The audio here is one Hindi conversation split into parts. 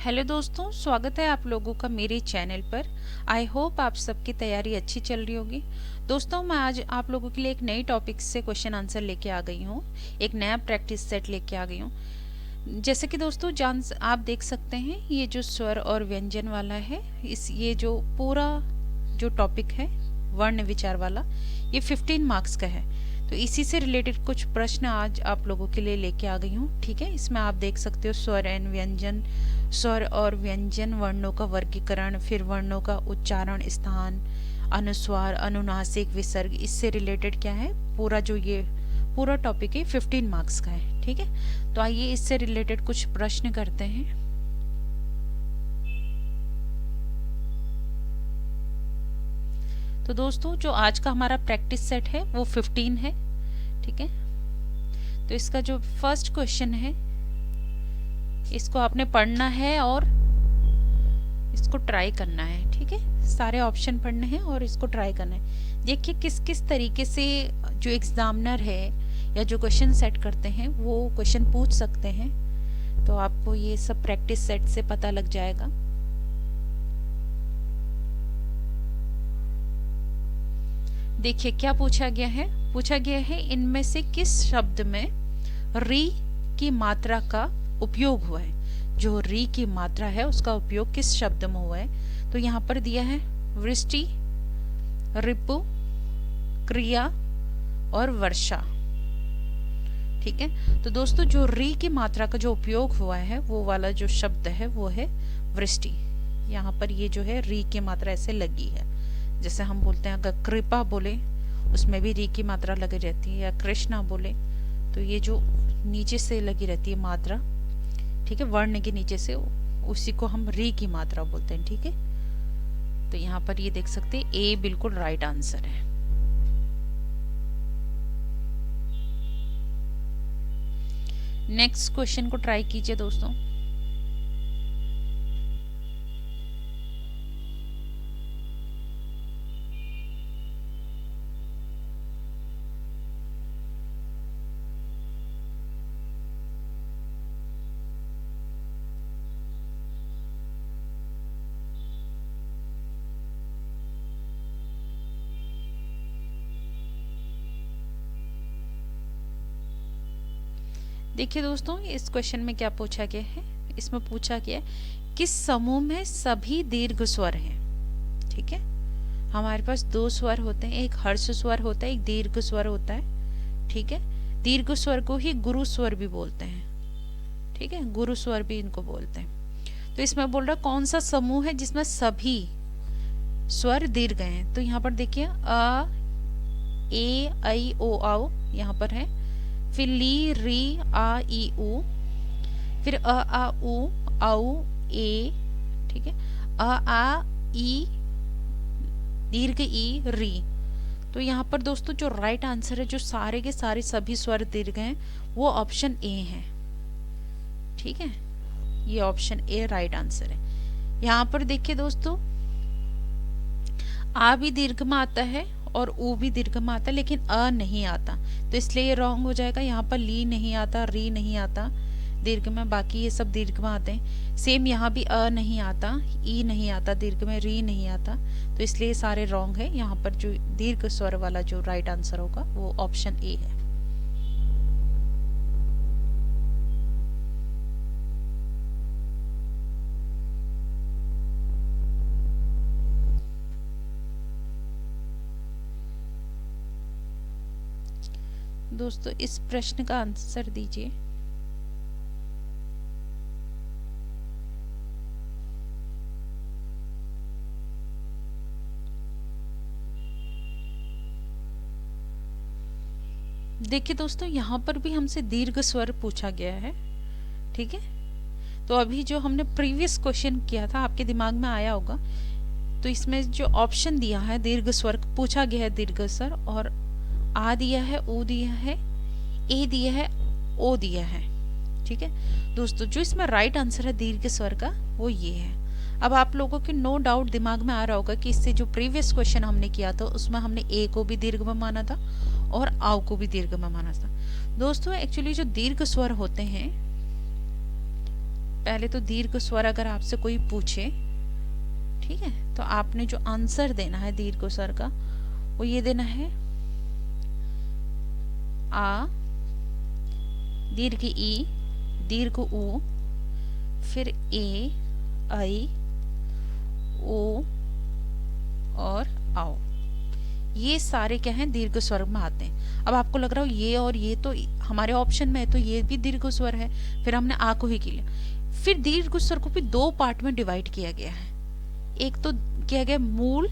हेलो दोस्तों, स्वागत है आप लोगों का मेरे चैनल पर। आई होप आप सबकी तैयारी अच्छी चल रही होगी। दोस्तों, मैं आज आप लोगों के लिए एक नई टॉपिक से क्वेश्चन आंसर लेके आ गई हूँ। एक नया प्रैक्टिस सेट लेके आ गई हूँ। जैसे कि दोस्तों आप देख सकते हैं, ये जो स्वर और व्यंजन वाला है, ये जो पूरा जो टॉपिक है वर्ण विचार वाला, ये 15 मार्क्स का है। तो इसी से रिलेटेड कुछ प्रश्न आज आप लोगों के लिए लेके आ गई हूँ। ठीक है, इसमें आप देख सकते हो स्वर और व्यंजन वर्णों का वर्गीकरण, फिर वर्णों का उच्चारण, स्थान, अनुस्वार, अनुनासिक, विसर्ग, इससे रिलेटेड क्या है ये पूरा टॉपिक है 15 मार्क्स का है। ठीक है, तो आइए इससे रिलेटेड कुछ प्रश्न करते हैं। तो दोस्तों, जो आज का हमारा प्रैक्टिस सेट है वो 15 है। ठीक है, तो इसका जो फर्स्ट क्वेश्चन है, इसको आपने पढ़ना है और इसको ट्राई करना है। ठीक है, सारे ऑप्शन पढ़ने हैं और इसको ट्राई करना है। देखिए किस किस तरीके से जो एग्जामिनर है या जो क्वेश्चन सेट करते हैं वो क्वेश्चन पूछ सकते हैं। तो आपको ये सब प्रैक्टिस सेट से पता लग जाएगा। देखिए क्या पूछा गया है, इनमें से किस शब्द में री की मात्रा का उपयोग हुआ है। जो री की मात्रा है उसका उपयोग किस शब्द में हुआ है। तो यहाँ पर दिया है वृष्टि, रिपु, क्रिया और वर्षा। ठीक है, तो दोस्तों जो री की मात्रा का जो उपयोग हुआ है वो वाला जो शब्द है वो है वृष्टि। यहाँ पर ये जो है री की मात्रा ऐसे लगी है। जैसे हम बोलते हैं, अगर कृपा बोले उसमें भी री की मात्रा लगी रहती है, या कृष्णा बोले तो ये जो नीचे से लगी रहती है मात्रा, ठीक है, वर्ण के नीचे से, उसी को हम री की मात्रा बोलते हैं। ठीक है, तो यहाँ पर ये देख सकते हैं ए बिल्कुल राइट आंसर है। नेक्स्ट क्वेश्चन को ट्राई कीजिए दोस्तों। देखिए दोस्तों, इस क्वेश्चन में क्या पूछा गया है, इसमें पूछा गया है किस समूह में सभी दीर्घ स्वर हैं। ठीक है, हमारे पास दो स्वर होते हैं, एक हर्ष स्वर होता है, एक दीर्घ स्वर होता है। ठीक है, दीर्घ स्वर को ही गुरु स्वर भी बोलते हैं। ठीक है, गुरु स्वर भी इनको बोलते हैं। तो इसमें बोल रहा कौन सा समूह है जिसमें सभी स्वर दीर्घ हैं। तो यहाँ पर देखिए अ, ए, ऐ, ओ, औ यहाँ पर है, फिर ली, री, आ, ई, उ, फिर अ, आ, उ, औ, ए। ठीक है, अ, आ, ई, दीर्घ ई, री। तो यहाँ पर दोस्तों जो राइट आंसर है, जो सारे के सारे सभी स्वर दीर्घ हैं, वो ऑप्शन ए है। ठीक है, ये ऑप्शन ए राइट आंसर है। यहाँ पर देखिए दोस्तों, आ भी दीर्घ में आता है और ऊ भी दीर्घ में आता है, लेकिन अ नहीं आता, तो इसलिए ये रॉन्ग हो जाएगा। यहाँ पर ली नहीं आता, री नहीं आता दीर्घ में, बाकी ये सब दीर्घ में आते हैं। सेम यहाँ भी अ नहीं आता, ई नहीं आता दीर्घ में, री नहीं आता, तो इसलिए सारे रॉन्ग है। यहाँ पर जो दीर्घ स्वर वाला जो राइट आंसर होगा वो ऑप्शन ए है। दोस्तों इस प्रश्न का आंसर दीजिए। देखिए दोस्तों, यहाँ पर भी हमसे दीर्घ स्वर पूछा गया है। ठीक है, तो अभी जो हमने प्रीवियस क्वेश्चन किया था, आपके दिमाग में आया होगा, तो इसमें जो ऑप्शन दिया है दीर्घ स्वर पूछा गया है, दीर्घ स्वर, और आ दिया है, ऊ दिया है, ए दिया है, ओ दिया है। ठीक है दोस्तों, जो इसमें राइट आंसर है दीर्घ स्वर का वो ये है। अब आप लोगों के नो डाउट दिमाग में आ रहा होगा कि इससे जो प्रीवियस क्वेश्चन हमने किया था उसमें हमने ए को भी दीर्घ में माना था और आओ को भी दीर्घ में माना था। दोस्तों एक्चुअली जो दीर्घ स्वर होते हैं पहले तो दीर्घ स्वर अगर आपसे कोई पूछे, ठीक है, तो आपने जो आंसर देना है दीर्घ स्वर का वो ये देना है, आ, दीर्घ ई, दीर्घ उ, फिर ए, आई, ओ और आओ। ये सारे क्या हैं, दीर्घ स्वर में आते हैं। अब आपको लग रहा हो ये और ये तो हमारे ऑप्शन में है, तो ये भी दीर्घ स्वर है, फिर हमने आ को ही किया। फिर दीर्घ स्वर को भी दो पार्ट में डिवाइड किया गया है। एक तो किया गया मूल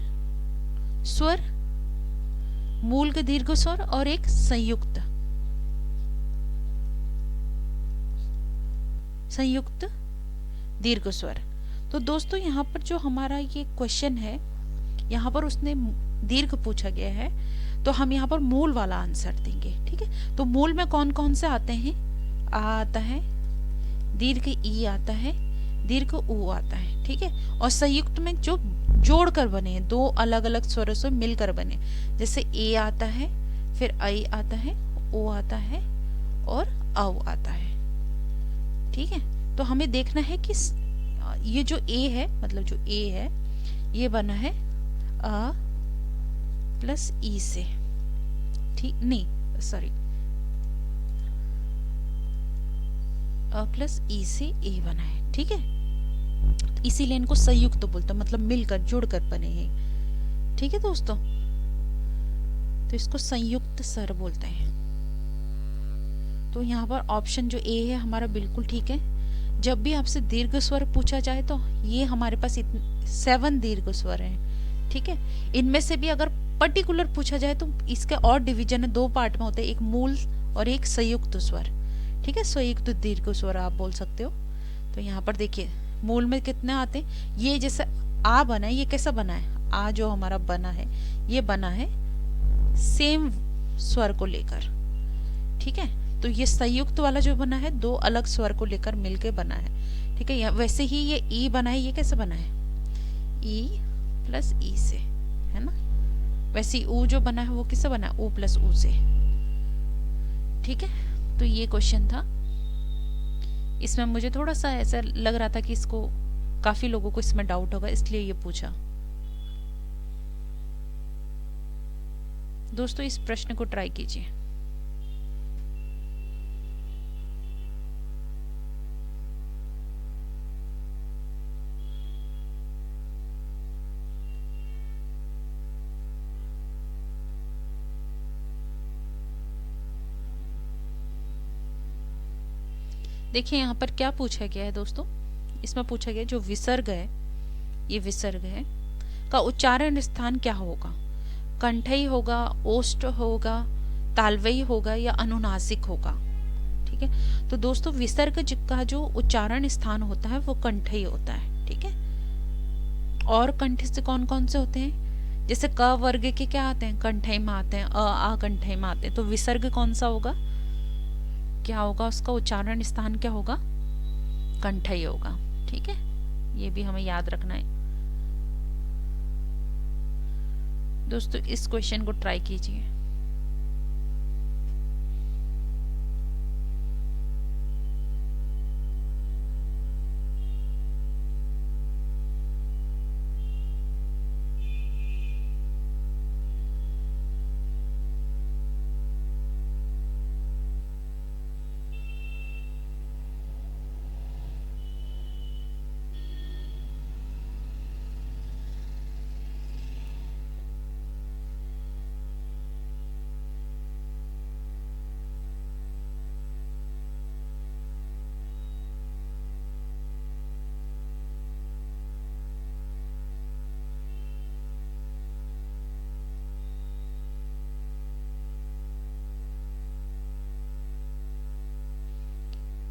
स्वर, मूल के दीर्घ स्वर, और एक संयुक्त दीर्घ स्वर। तो दोस्तों यहाँ पर जो हमारा ये क्वेश्चन है, यहाँ पर उसने दीर्घ पूछा गया है, तो हम यहाँ पर मूल वाला आंसर देंगे। ठीक है, तो मूल में कौन कौन से आते हैं, आ आता है, दीर्घ ई आता है, दीर्घ उ आता है। ठीक है, और संयुक्त में जो जोड़कर बने, दो अलग अलग स्वरों से मिलकर बने, जैसे ए आता है, फिर आई आता है, ओ आता है और औ आता है। ठीक है, तो हमें देखना है कि ये जो ए है, मतलब जो ए है ये बना है अ प्लस ई से, ठीक नहीं सॉरी, अ प्लस ई से ए बना है। ठीक है, तो इसीलिए इनको संयुक्त तो बोलते हैं, मतलब मिलकर जुड़कर बने हैं। ठीक है दोस्तों, तो इसको संयुक्त स्वर बोलते हैं। तो यहाँ पर ऑप्शन जो ए है हमारा बिल्कुल ठीक है। जब भी आपसे दीर्घ स्वर पूछा जाए तो ये हमारे पास 7 दीर्घ स्वर हैं। ठीक है, इनमें से भी अगर पर्टिकुलर पूछा जाए तो इसके और डिवीजन है, दो पार्ट में होते हैं, एक मूल और एक संयुक्त स्वर। ठीक है, संयुक्त दीर्घ स्वर आप बोल सकते हो। तो यहाँ पर देखिए मूल में कितने आते हैं, ये जैसे आ बना है, ये कैसा बना है, आ जो हमारा बना है ये बना है सेम स्वर को लेकर। ठीक है, तो ये संयुक्त वाला जो बना है दो अलग स्वर को लेकर मिलके बना है। ठीक है, वैसे ही ये ई बना है, ये कैसे बना है, ई प्लस ई से, है ना। वैसे ही ऊ जो बना है वो किससे बना है, ओ प्लस ऊ से। ठीक है, तो ये क्वेश्चन था। इसमें मुझे थोड़ा सा ऐसा लग रहा था कि इसको काफी लोगों को इसमें डाउट होगा, इसलिए ये पूछा। दोस्तों इस प्रश्न को ट्राई कीजिए। देखिए यहाँ पर क्या पूछा गया है दोस्तों, इसमें पूछा गया जो विसर्ग है, ये विसर्ग है का उच्चारण स्थान क्या होगा, कंठई होगा, ओष्ठ होगा, तालवई होगा या अनुनासिक होगा। ठीक है, तो दोस्तों विसर्ग का जो उच्चारण स्थान होता है वो कंठई होता है। ठीक है, और कंठ से कौन कौन से होते हैं, जैसे क वर्ग के क्या आते हैं, कंठई में आते हैं, अ आ कंठई में आते हैं। तो विसर्ग कौन सा होगा, क्या होगा, उसका उच्चारण स्थान क्या होगा, कंठई होगा। ठीक है, ये भी हमें याद रखना है। दोस्तों इस क्वेश्चन को ट्राई कीजिए।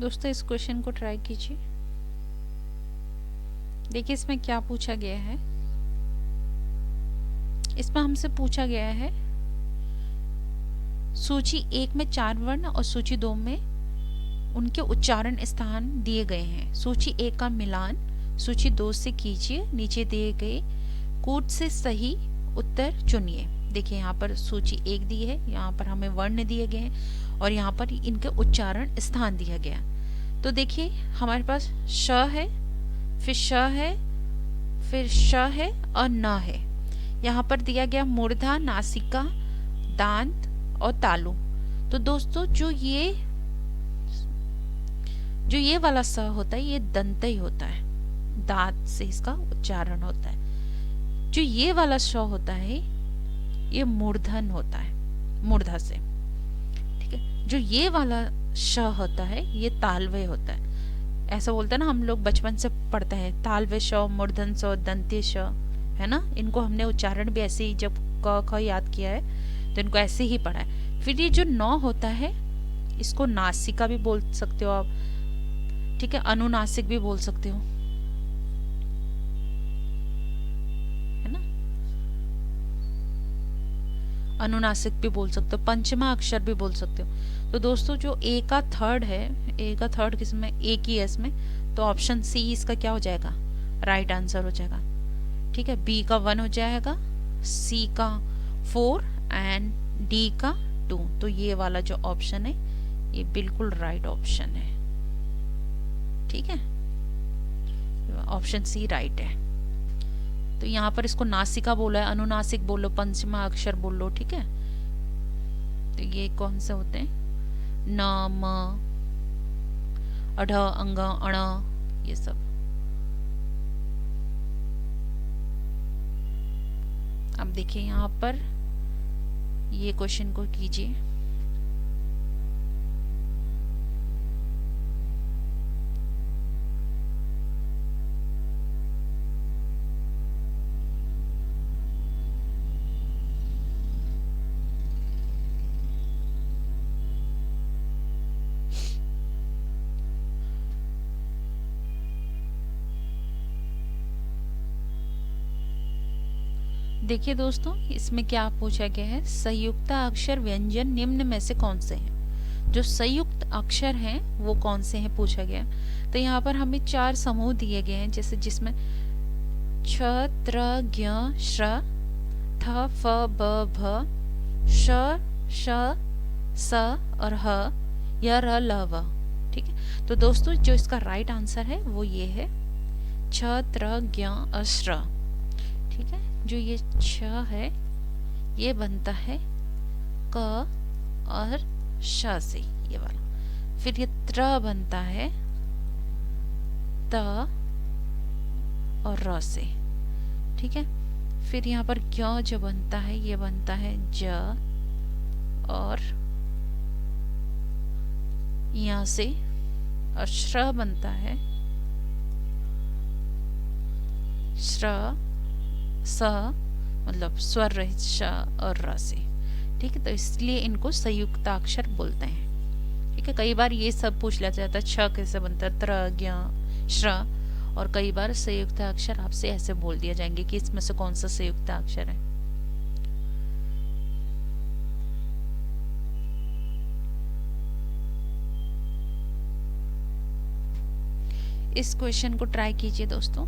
दोस्तों इस क्वेश्चन को ट्राई कीजिए। देखिए इसमें क्या पूछा गया है, इसमें हमसे पूछा गया है सूची 1 में 4 वर्ण और सूची 2 में उनके उच्चारण स्थान दिए गए हैं। सूची 1 का मिलान सूची 2 से कीजिए, नीचे दिए गए कूट से सही उत्तर चुनिए। देखिए यहाँ पर सूची 1 दी है, यहाँ पर हमें वर्ण दिए गए हैं और यहाँ पर इनके उच्चारण स्थान दिया गया। तो देखिए हमारे पास श है, फिर श है, फिर श है और न है। यहाँ पर दिया गया मूर्धा, नासिका, दांत और तालु। तो दोस्तों जो ये वाला स होता है ये दंत ही होता है, दांत से इसका उच्चारण होता है। जो ये वाला श होता है ये मूर्धन होता है, मूर्धा से, ठीक है। जो ये वाला श होता है ये तालव्य होता है। ऐसा बोलते हैं ना, हम लोग बचपन से पढ़ते हैं तालव्य श, मूर्धन श, दंत्य श, है ना। इनको हमने उच्चारण भी ऐसे ही जब क ख याद किया है तो इनको ऐसे ही पढ़ा है। फिर ये जो न होता है इसको नासिका भी बोल सकते हो आप, ठीक है, अनुनासिक भी बोल सकते हो, है ना, अनुनासिक भी बोल सकते हो, पंचमा अक्षर भी बोल सकते हो। तो दोस्तों जो ए का थर्ड है, ए का थर्ड किसमें, एक ही है इसमें, तो ऑप्शन सी इसका क्या हो जाएगा, राइट आंसर हो जाएगा, ठीक है। बी का 1 हो जाएगा, सी का 4 एंड डी का 2। तो ये वाला जो ऑप्शन है ये बिल्कुल राइट ऑप्शन है, ठीक है, ऑप्शन सी राइट है। तो यहाँ पर इसको नासिका बोला है, अनुनासिक बोलो, पंचमा अक्षर बोलो, ठीक है। तो ये कौन से होते हैं, न, म, अढ़, अंग, अण, ये सब। अब देखिए यहाँ पर ये क्वेश्चन को कीजिए। देखिए दोस्तों इसमें क्या पूछा गया है, संयुक्त अक्षर व्यंजन निम्न में से कौन से हैं। जो संयुक्त अक्षर हैं वो कौन से हैं पूछा गया। तो यहाँ पर हमें 4 समूह दिए गए हैं, जैसे जिसमें छ, त्र, ज्ञ, श्र, थ, फ, ब, भ, श, श, स और ह, य, र, ल, व, ठीक है। तो दोस्तों जो इसका राइट आंसर है वो ये है छ, त्र, ज्ञ और श्र, ठीक है। जो ये छ है ये बनता है क और श से, ये वाला। फिर ये त्र बनता है त और र से, ठीक है। फिर यहाँ पर ज्ञ जो बनता है ये बनता है ज और यहाँ से, और श्र बनता है श्र, स मतलब स्वर रहित श और र से, ठीक है। तो इसलिए इनको संयुक्ताक्षर बोलते हैं, ठीक है। कई बार ये सब पूछ लिया जाता है, छ कैसे बनता है, त्र, ज्ञ, श्र, और कई बार संयुक्ताक्षर आपसे ऐसे बोल दिया जाएंगे कि इसमें से कौन सा संयुक्ताक्षर है। इस क्वेश्चन को ट्राई कीजिए दोस्तों।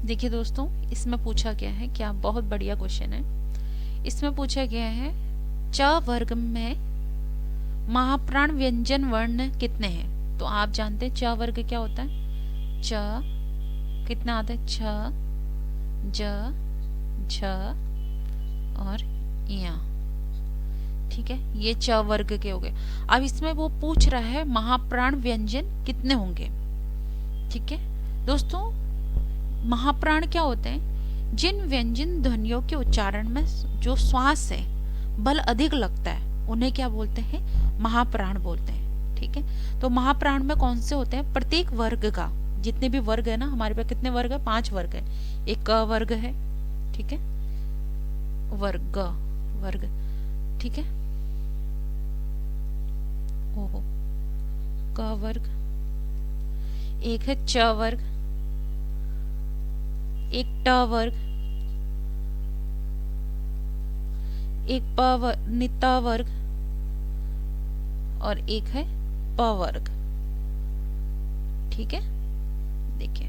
देखिए दोस्तों इसमें पूछा गया है, क्या बहुत बढ़िया क्वेश्चन है। इसमें पूछा गया है च वर्ग में महाप्राण व्यंजन वर्ण कितने हैं। तो आप जानते हैं च वर्ग क्या होता है, च कितना आता है, छ, ज, झ और या, ठीक है। ये च वर्ग के हो गए। अब इसमें वो पूछ रहा है महाप्राण व्यंजन कितने होंगे, ठीक है दोस्तों। महाप्राण क्या होते हैं, जिन व्यंजन ध्वनियों के उच्चारण में जो श्वास है बल अधिक लगता है उन्हें क्या बोलते हैं, महाप्राण बोलते हैं, ठीक है। तो महाप्राण में कौन से होते हैं, प्रत्येक वर्ग का जितने भी वर्ग है ना, हमारे पास कितने वर्ग है, 5 वर्ग है। एक क वर्ग है, ठीक है, वर्ग वर्ग, ठीक है, ओहो, क वर्ग, एक है च वर्ग, एक ट वर्ग, एक प वर्ग, वर्ग, और एक है प वर्ग, ठीक है। देखिए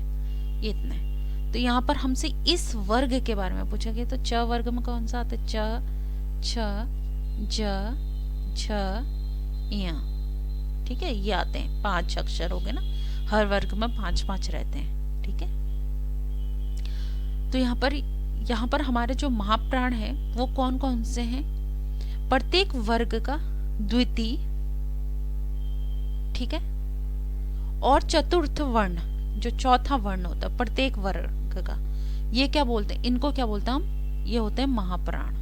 ये इतना है। तो यहाँ पर हमसे इस वर्ग के बारे में पूछा गया, तो च वर्ग में कौन सा आता है, च, छ, ज, झ, य, ठीक है, ये आते हैं। 5 अक्षर हो गए ना, हर वर्ग में 5-5 रहते हैं, ठीक है। तो यहाँ पर हमारे जो महाप्राण है वो कौन कौन से हैं, प्रत्येक वर्ग का द्वितीय, ठीक है, और चतुर्थ वर्ण, जो चौथा वर्ण होता है प्रत्येक वर्ग का, ये क्या बोलते हैं, इनको क्या बोलते हैं हम, ये होते हैं महाप्राण।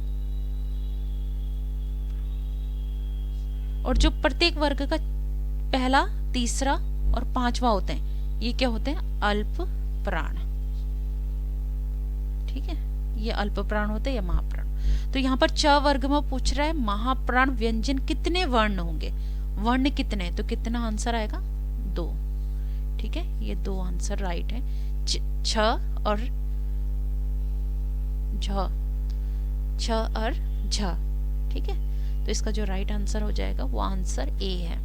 और जो प्रत्येक वर्ग का पहला, तीसरा और 5वां होते हैं, ये क्या होते हैं, अल्प प्राण, ठीक है, ये अल्प प्राण होते हैं या महाप्राण। तो यहाँ पर च वर्ग में पूछ रहा है महाप्राण व्यंजन कितने वर्ण होंगे, वर्ण कितने, तो कितना आंसर आएगा, 2, ठीक है, ये 2 आंसर राइट है, छ और झ, छ और झ, ठीक है। तो इसका जो राइट आंसर हो जाएगा वो आंसर ए है।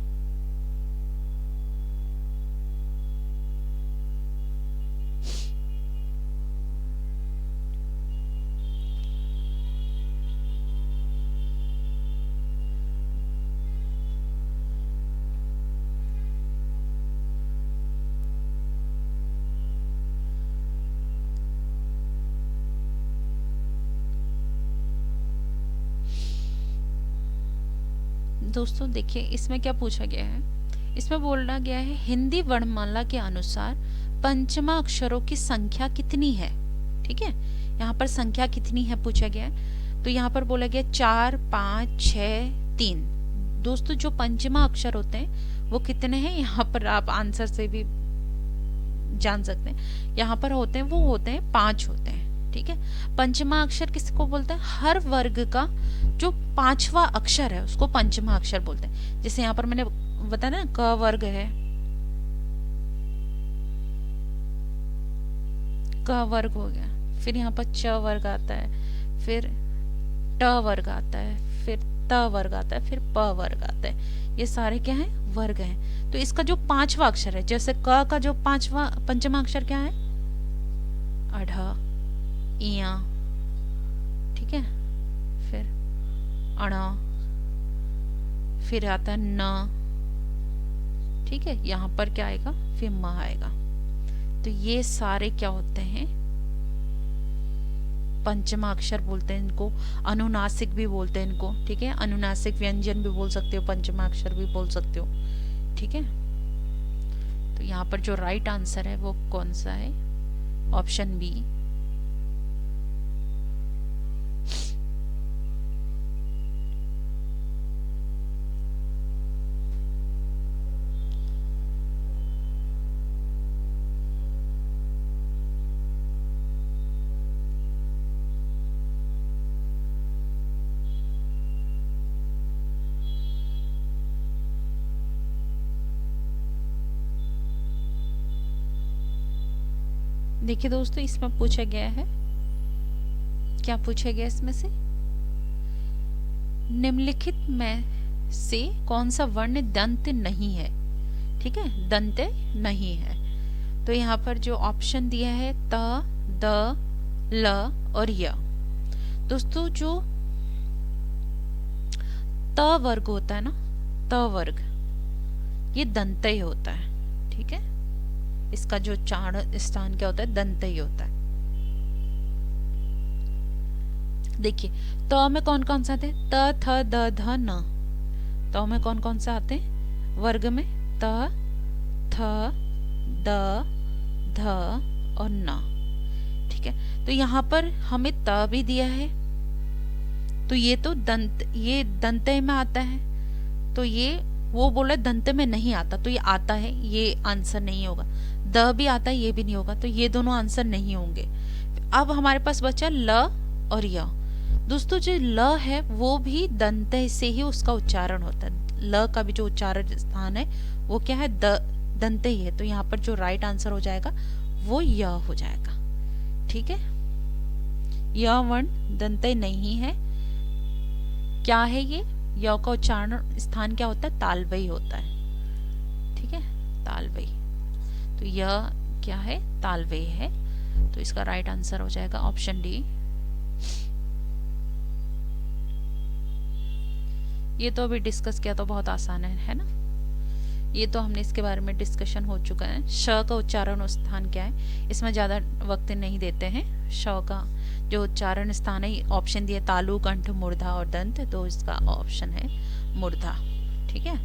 दोस्तों देखिए इसमें क्या पूछा गया है, इसमें बोला गया है हिंदी वर्णमाला के अनुसार पंचमा अक्षरों की संख्या कितनी है, ठीक है, यहाँ पर संख्या कितनी है पूछा गया है। तो यहाँ पर बोला गया 4, 5, 6, 3। दोस्तों जो पंचमा अक्षर होते हैं वो कितने हैं, यहाँ पर आप आंसर से भी जान सकते हैं, यहाँ पर होते हैं वो होते हैं 5 होते हैं, ठीक है। पंचमा अक्षर किसको बोलते हैं, हर वर्ग का जो 5वां अक्षर है उसको पंचमा अक्षर बोलते हैं। जैसे यहाँ पर मैंने बताया ना, क वर्ग है, क वर्ग हो गया, फिर यहाँ पर च वर्ग आता है, फिर ट वर्ग आता है, फिर त वर्ग आता है, फिर प वर्ग आता है, ये सारे क्या हैं, वर्ग हैं। तो इसका जो 5वां अक्षर है, जैसे क का जो पंचमा अक्षर क्या है, अढ़, इया, ठीक है, फिर अण, फिर आता है न, ठीक है, यहाँ पर क्या आएगा, फिर म आएगा। तो ये सारे क्या होते हैं, पंचमा अक्षर बोलते हैं इनको, अनुनासिक भी बोलते हैं इनको, ठीक है, अनुनासिक व्यंजन भी बोल सकते हो, पंचमा अक्षर भी बोल सकते हो, ठीक है। तो यहाँ पर जो राइट आंसर है वो कौन सा है, ऑप्शन बी। देखिए दोस्तों इसमें पूछा गया है, क्या पूछा गया इसमें से, निम्नलिखित में से कौन सा वर्ण दंत नहीं है, ठीक है, दंत नहीं है। तो यहाँ पर जो ऑप्शन दिया है त, द, ल और य। दोस्तों जो त वर्ग होता है ना, त वर्ग ये दंत ही होता है, ठीक है, इसका जो चार स्थान क्या होता है, दंत ही होता है। देखिए त में कौन कौन सा आते हैं, त, थ, द, ध, न। त में कौन कौन सा आते हैं, वर्ग में त, थ, द, ध और न, ठीक है। तो यहाँ पर हमें त भी दिया है, तो ये तो दंत, ये दंत में आता है, तो ये वो बोले दंत में नहीं आता, तो ये आता है, ये आंसर नहीं होगा। द भी आता है, ये भी नहीं होगा, तो ये दोनों आंसर नहीं होंगे। अब हमारे पास बचा ल और य। दोस्तों जो ल है वो भी दंत से ही उसका उच्चारण होता है। ल का भी जो उच्चारण स्थान है वो क्या है, दंत ही है। तो यहाँ पर जो राइट आंसर हो जाएगा वो य हो जाएगा। ठीक है, य वर्ण दंत नहीं है। क्या है ये, य का उच्चारण स्थान क्या होता है, तालवई होता है। ठीक है, तालवई। तो यह क्या है, तालवई है। तो इसका राइट आंसर हो जाएगा ऑप्शन डी। ये तो अभी डिस्कस किया तो बहुत आसान है ना। ये तो हमने इसके बारे में डिस्कशन हो चुका है। श का उच्चारण स्थान क्या है, इसमें ज़्यादा वक्त नहीं देते हैं। श का जो उच्चारण स्थान है, ऑप्शन दिए तालु, कंठ, मूर्धा और दंत, तो इसका ऑप्शन है मूर्धा। ठीक है,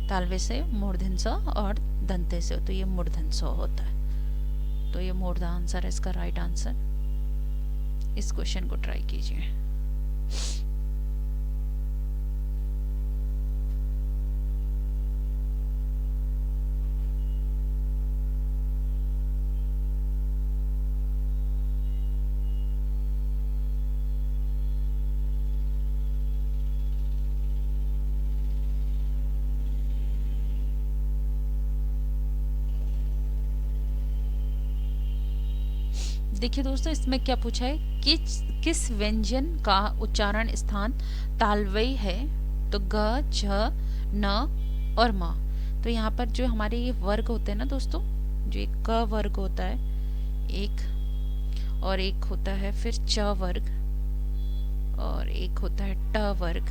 तालवे से मूर्धन स और दंते से, तो ये मूर्धन स होता है। तो ये मूर्धा आंसर है इसका राइट आंसर। इस क्वेश्चन को ट्राई कीजिए। देखिए दोस्तों, इसमें क्या पूछा है, किस व्यंजन का उच्चारण स्थान तालवई है। तो ग, झ, न और म। तो यहाँ पर जो हमारे ये वर्ग होते हैं ना दोस्तों, जो एक क वर्ग होता है एक, और एक होता है फिर च वर्ग, और एक होता है ट वर्ग,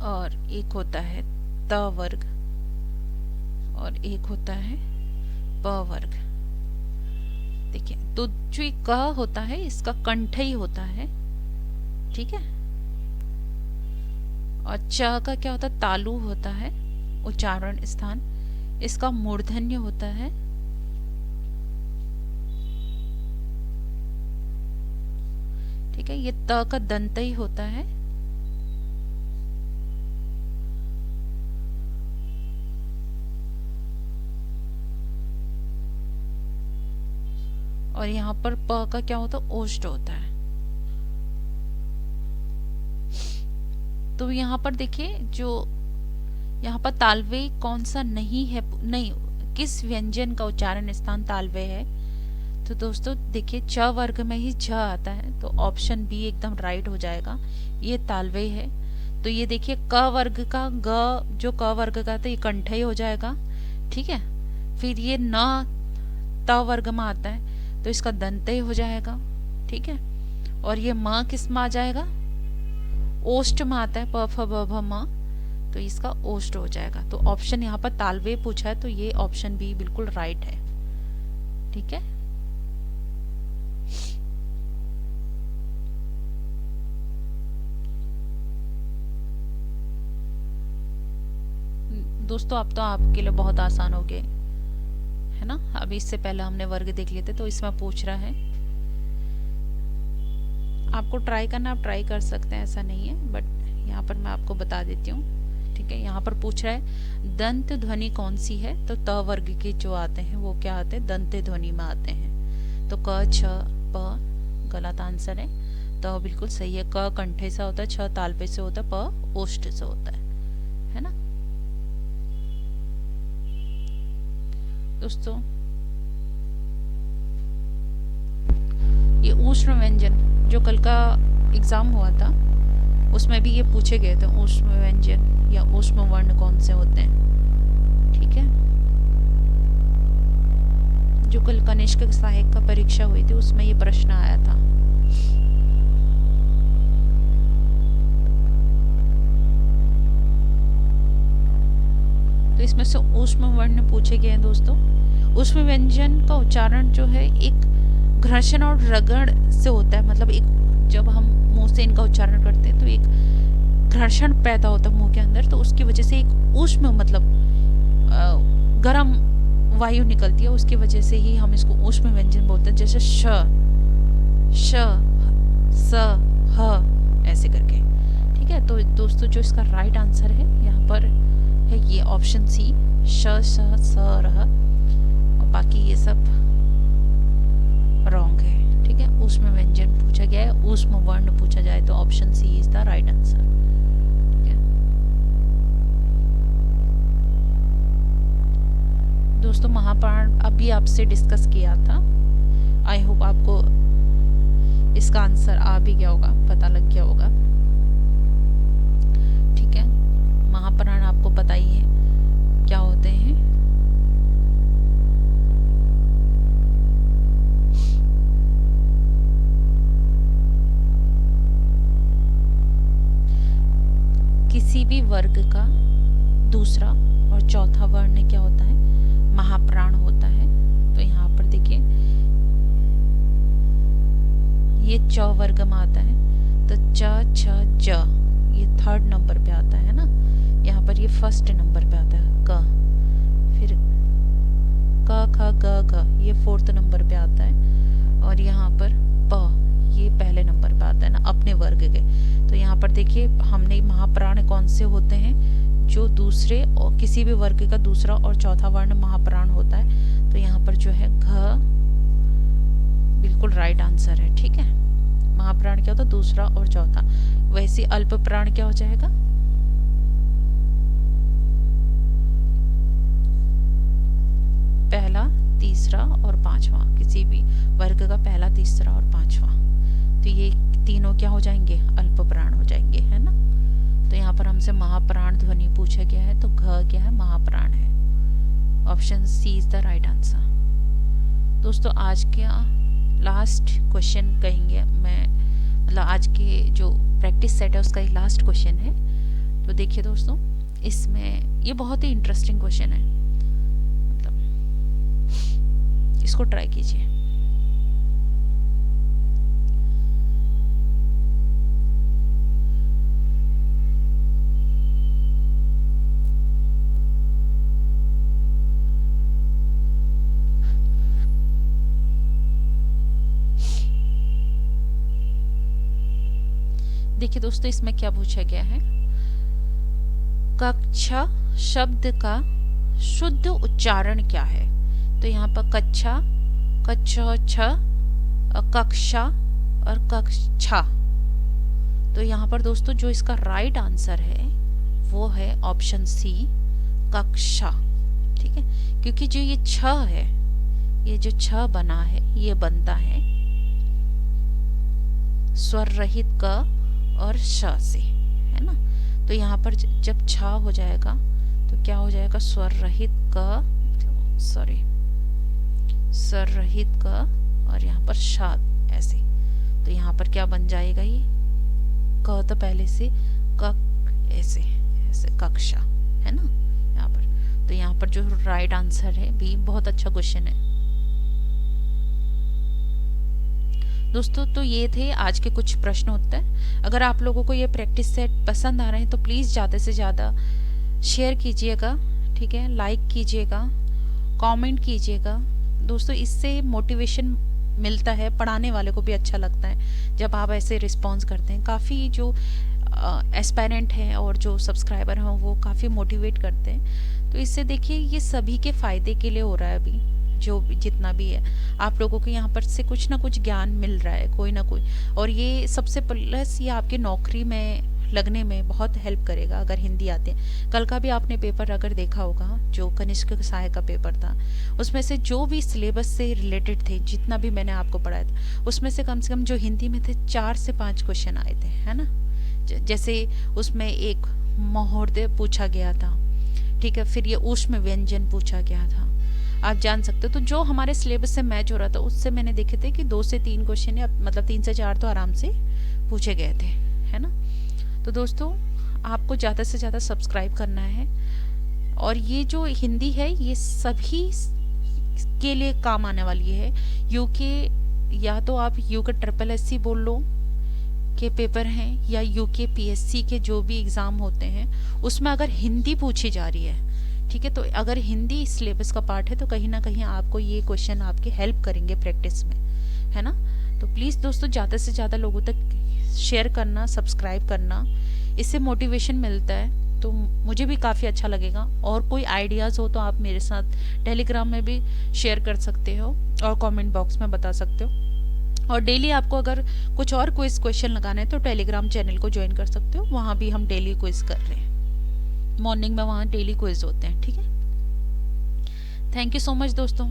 और एक होता है त वर्ग, और एक होता है प वर्ग। देखिए, तो जो ये क होता है इसका कंठ ही होता है। ठीक है, और च का क्या होता है, तालु होता है उच्चारण स्थान, इसका मूर्धन्य होता है। ठीक है, ये त का दंत ही होता है। और यहाँ पर प का क्या होता है, ओष्ठ होता है। तो यहाँ पर देखिए, जो यहाँ पर तालवे कौन सा नहीं है, नहीं, किस व्यंजन का उच्चारण स्थान तालवे है। तो दोस्तों देखिए, च वर्ग में ही झ आता है, तो ऑप्शन बी एकदम राइट हो जाएगा, ये तालवे है। तो ये देखिए, क वर्ग का ग, जो क वर्ग का था ये कंठ ही हो जाएगा। ठीक है, फिर ये न त वर्ग में आता है, तो इसका दंत ही हो जाएगा। ठीक है, और ये म किस में आ जाएगा, ओष्ठ में आता है, प फ ब भ म, तो इसका ओष्ठ हो जाएगा। तो ऑप्शन यहाँ पर तालवे पूछा है, तो ये ऑप्शन बी बिल्कुल राइट है। ठीक है, दोस्तों अब तो आपके लिए बहुत आसान हो गए है ना। अभी इससे पहले हमने वर्ग देख लिए थे, तो इसमें पूछ रहा है, आपको ट्राई करना, आप ट्राई कर सकते हैं, ऐसा नहीं है, बट यहाँ पर मैं आपको बता देती हूँ। ठीक है, यहाँ पर पूछ रहा है दंत ध्वनि कौन सी है। तो त वर्ग के जो आते हैं वो क्या आते हैं, दंत ध्वनि में आते हैं। तो क, छ, प गलत आंसर है। त बिल्कुल सही है। क कंठे से होता है, छ तालवे से होता है, प ओष्ठ से होता है ना दोस्तों। ये ऊष्म व्यंजन जो कल का एग्जाम हुआ था उसमें भी ये पूछे गए थे, ऊष्म व्यंजन या ऊष्म वर्ण कौन से होते हैं। ठीक है, जो कल कनिष्क सहायक का परीक्षा हुई थी उसमें ये प्रश्न आया था। तो इसमें से ऊष्म वर्ण पूछे गए हैं दोस्तों। ऊष्म व्यंजन का उच्चारण जो है एक घर्षण और रगड़ से होता है, मतलब एक जब हम मुंह से इनका उच्चारण करते हैं तो एक घर्षण पैदा होता है मुंह के अंदर, तो उसकी वजह से एक ऊष्म मतलब गर्म वायु निकलती है, उसकी वजह से ही हम इसको ऊष्म व्यंजन बोलते हैं। जैसे श, श, स, ह ऐसे करके। ठीक ठीक है। तो दोस्तों जो इसका राइट आंसर है यहाँ पर है ये ऑप्शन सी, श श स र, और बाकी ये सब रॉन्ग है। ठीक है, ऊष्म व्यंजन पूछा गया है, ऊष्म वर्ण पूछा जाए तो option C is the right answer. ठीक है दोस्तों, महाप्राण अभी आपसे डिस्कस किया था। आई होप आपको इसका आंसर आ भी गया होगा, पता लग गया होगा। ठीक है, महाप्राण आपको पता ही है क्या होते हैं। किसी भी वर्ग का दूसरा और चौथा वर्ण क्या होता है? महाप्राण होता है। तो यहाँ पर देखिए ये च वर्ग में आता है, तो च छ ज ये थर्ड नंबर पे आता है ना, यहाँ पर ये फर्स्ट नंबर पे आता है क, फिर क ख ग घ ये फोर्थ नंबर पे आता है, और यहाँ पर प ये पहले नंबर पे आता है ना अपने वर्ग के। तो यहाँ पर देखिए हमने महाप्राण कौन से होते हैं? जो दूसरे और किसी भी वर्ग का दूसरा और चौथा वर्ण महाप्राण होता है। तो यहाँ पर जो है घ बिल्कुल राइट आंसर है। ठीक है, महाप्राण क्या होता है? दूसरा और चौथा। वैसे अल्प प्राण क्या हो जाएगा? पहला, तीसरा और पांचवा, किसी भी वर्ग का पहला, तीसरा और पांचवा। तो ये तीनों क्या हो जाएंगे? अल्प प्राण हो जाएंगे, है ना। तो यहाँ पर हमसे महाप्राण ध्वनि पूछा गया है, तो घ क्या है? महाप्राण है। Option C is the right answer. दोस्तों आज का लास्ट क्वेश्चन कहेंगे मैं, मतलब आज के जो प्रैक्टिस सेट है उसका एक लास्ट क्वेश्चन है। तो देखिए दोस्तों, इसमें ये बहुत ही इंटरेस्टिंग क्वेश्चन है, मतलब इसको ट्राई कीजिए। देखिए दोस्तों, इसमें क्या पूछा गया है? कक्षा शब्द का शुद्ध उच्चारण क्या है? तो यहाँ पर कक्षा, कक्षा, कक्षा और कक्षा। तो यहाँ पर दोस्तों जो इसका राइट आंसर है वो है ऑप्शन सी, कक्षा। ठीक है, क्योंकि जो ये छ है, ये जो छ बना है ये बनता है स्वर रहित क और श से, है ना। तो यहाँ पर जब छा हो जाएगा तो क्या हो जाएगा? स्वर रहित क, सॉरी स्वर रहित क और यहाँ पर श ऐसे। तो यहाँ पर क्या बन जाएगा? ये क तो पहले से क ऐसे ऐसे कक्षा, है ना यहाँ पर। तो यहाँ पर जो राइट आंसर है भी बहुत अच्छा क्वेश्चन है दोस्तों। तो ये थे आज के कुछ प्रश्न उत्तर। अगर आप लोगों को ये प्रैक्टिस सेट पसंद आ रहे हैं तो प्लीज़ ज़्यादा से ज़्यादा शेयर कीजिएगा। ठीक है, लाइक कीजिएगा, कमेंट कीजिएगा दोस्तों। इससे मोटिवेशन मिलता है, पढ़ाने वाले को भी अच्छा लगता है जब आप ऐसे रिस्पॉन्स करते हैं। काफ़ी जो एस्पायरेंट हैं और जो सब्सक्राइबर हैं वो काफ़ी मोटिवेट करते हैं। तो इससे देखिए ये सभी के फ़ायदे के लिए हो रहा है। अभी जो जितना भी है आप लोगों को यहाँ पर से कुछ ना कुछ ज्ञान मिल रहा है, कोई ना कोई। और ये सबसे प्लस ये आपके नौकरी में लगने में बहुत हेल्प करेगा अगर हिंदी आते हैं। कल का भी आपने पेपर अगर देखा होगा, जो कनिष्क सहायक का पेपर था, उसमें से जो भी सिलेबस से रिलेटेड थे, जितना भी मैंने आपको पढ़ाया था, उसमें से कम जो हिंदी में थे 4 से 5 क्वेश्चन आए थे, है ना। जैसे उसमें एक महोदय पूछा गया था, ठीक है, फिर ये ऊष्म व्यंजन पूछा गया था, आप जान सकते हो। तो जो हमारे सिलेबस से मैच हो रहा था उससे मैंने देखे थे कि 2 से 3 क्वेश्चन या मतलब 3 से 4 तो आराम से पूछे गए थे, है ना। तो दोस्तों आपको ज़्यादा से ज़्यादा सब्सक्राइब करना है। और ये जो हिंदी है ये सभी के लिए काम आने वाली है। यूके, या तो आप यूके SSC बोल लो के पेपर हैं, या यूके PSC के जो भी एग्ज़ाम होते हैं उसमें अगर हिंदी पूछी जा रही है, ठीक है, तो अगर हिंदी सिलेबस का पार्ट है तो कहीं ना कहीं आपको ये क्वेश्चन आपके हेल्प करेंगे प्रैक्टिस में, है ना। तो प्लीज़ दोस्तों ज़्यादा से ज़्यादा लोगों तक शेयर करना, सब्सक्राइब करना। इससे मोटिवेशन मिलता है, तो मुझे भी काफ़ी अच्छा लगेगा। और कोई आइडियाज़ हो तो आप मेरे साथ टेलीग्राम में भी शेयर कर सकते हो और कमेंट बॉक्स में बता सकते हो। और डेली आपको अगर कुछ और क्विज क्वेश्चन लगाना है तो टेलीग्राम चैनल को ज्वाइन कर सकते हो, वहाँ भी हम डेली क्विज कर रहे हैं, मॉर्निंग में वहाँ डेली क्विज होते हैं। ठीक है, थैंक यू सो मच दोस्तों।